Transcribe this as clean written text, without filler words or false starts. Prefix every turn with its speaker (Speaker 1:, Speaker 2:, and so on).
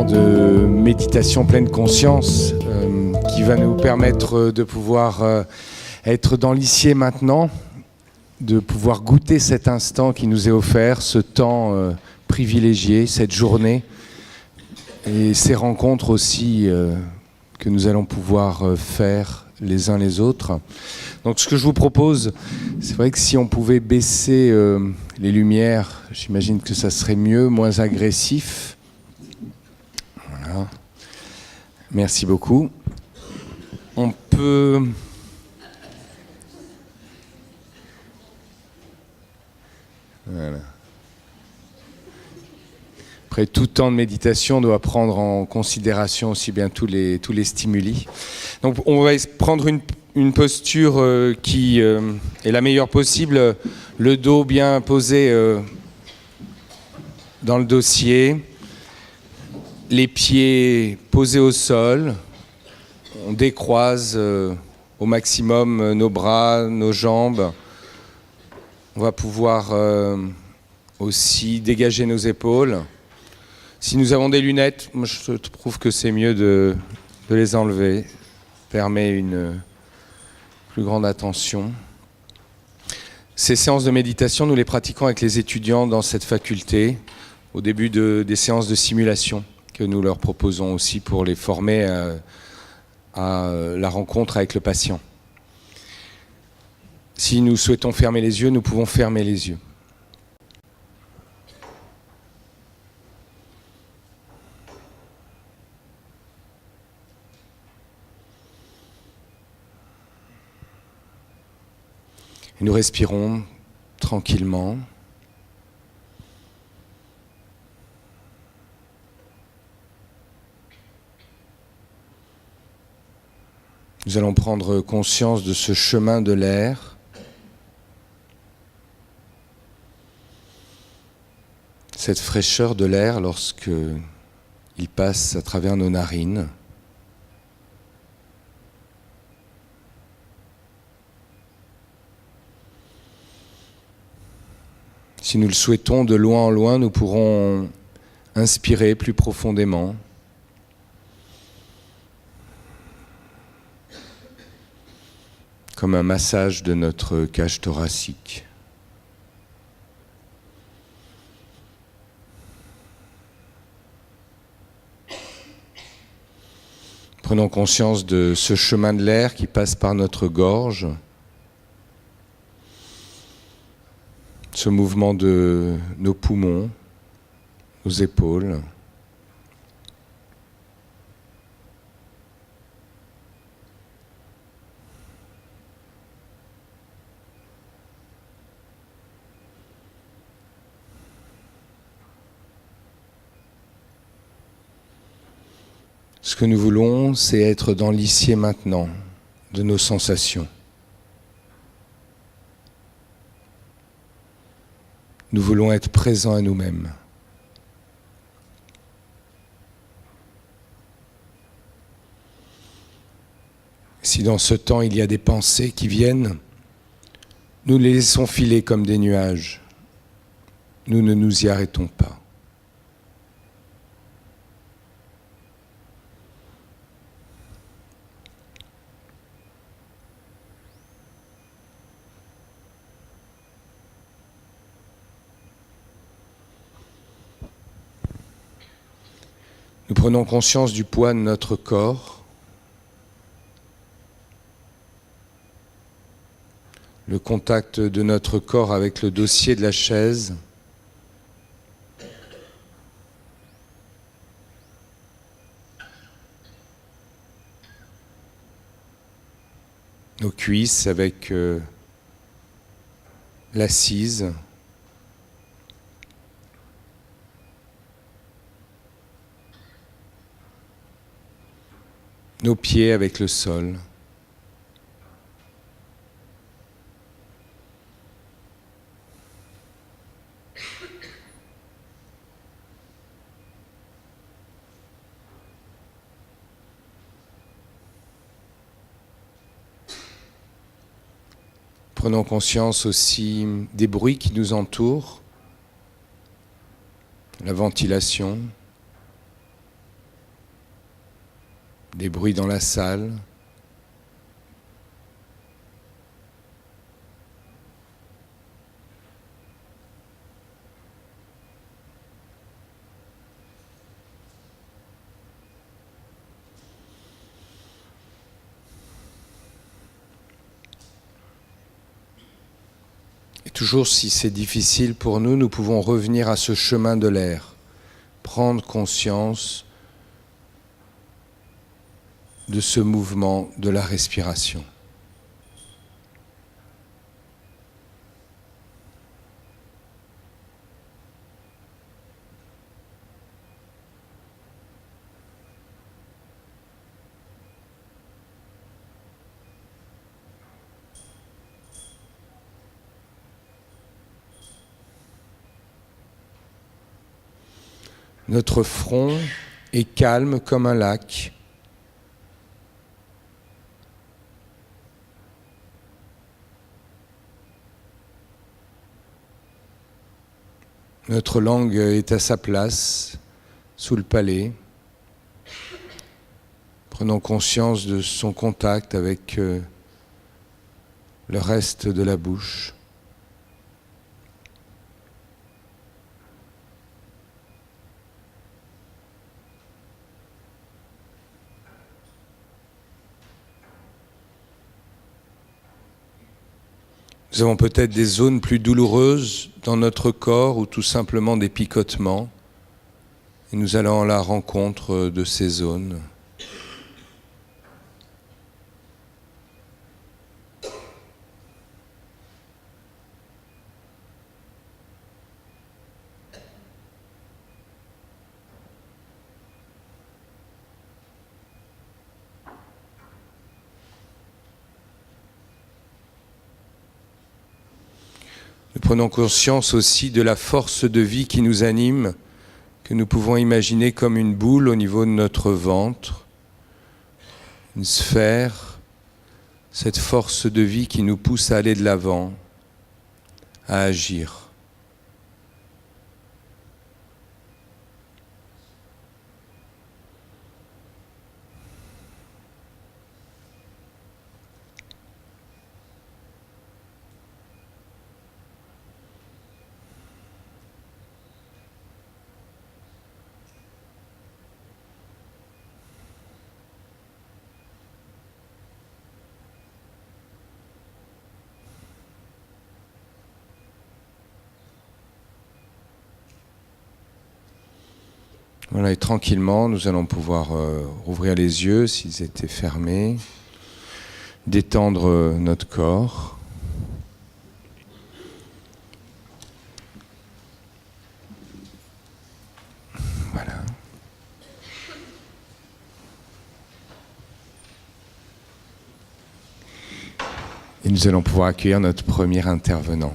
Speaker 1: de méditation pleine conscience qui va nous permettre de pouvoir être dans l'ici et maintenant, de pouvoir goûter cet instant qui nous est offert, ce temps privilégié, cette journée et ces rencontres aussi que nous allons pouvoir faire les uns les autres. Donc ce que je vous propose, c'est vrai que si on pouvait baisser les lumières, j'imagine que ça serait mieux, moins agressif. Voilà. Merci beaucoup. On peut... Voilà. Après, tout temps de méditation doit prendre en considération aussi bien tous les stimuli. Donc on va prendre une posture qui est la meilleure possible, le dos bien posé dans le dossier, les pieds posés au sol, on décroise au maximum nos bras, nos jambes. On va pouvoir aussi dégager nos épaules. Si nous avons des lunettes, moi je trouve que c'est mieux de les enlever. Ça permet une plus grande attention. Ces séances de méditation, nous les pratiquons avec les étudiants dans cette faculté, au début des séances de simulation que nous leur proposons aussi pour les former à la rencontre avec le patient. Si nous souhaitons fermer les yeux, nous pouvons fermer les yeux. Et nous respirons tranquillement. Nous allons prendre conscience de ce chemin de l'air. Cette fraîcheur de l'air lorsque il passe à travers nos narines. Si nous le souhaitons, de loin en loin, nous pourrons inspirer plus profondément. Comme un massage de notre cage thoracique. Prenons conscience de ce chemin de l'air qui passe par notre gorge. Ce mouvement de nos poumons, nos épaules. Ce que nous voulons, c'est être dans l'ici et maintenant de nos sensations. Nous voulons être présents à nous-mêmes. Si dans ce temps il y a des pensées qui viennent, nous les laissons filer comme des nuages. Nous ne nous y arrêtons pas. Nous prenons conscience du poids de notre corps, le contact de notre corps avec le dossier de la chaise, nos cuisses avec l'assise, nos pieds avec le sol. Prenons conscience aussi des bruits qui nous entourent, la ventilation, des bruits dans la salle. Et toujours, si c'est difficile pour nous, nous pouvons revenir à ce chemin de l'air, prendre conscience de ce mouvement de la respiration. Notre front est calme comme un lac. Notre langue est à sa place, sous le palais. Prenons conscience de son contact avec le reste de la bouche. Nous avons peut-être des zones plus douloureuses dans notre corps ou tout simplement des picotements. Et nous allons à la rencontre de ces zones. Nous prenons conscience aussi de la force de vie qui nous anime, que nous pouvons imaginer comme une boule au niveau de notre ventre, une sphère, cette force de vie qui nous pousse à aller de l'avant, à agir. Voilà, et tranquillement, nous allons pouvoir rouvrir les yeux s'ils étaient fermés, détendre notre corps. Voilà. Et nous allons pouvoir accueillir notre premier intervenant.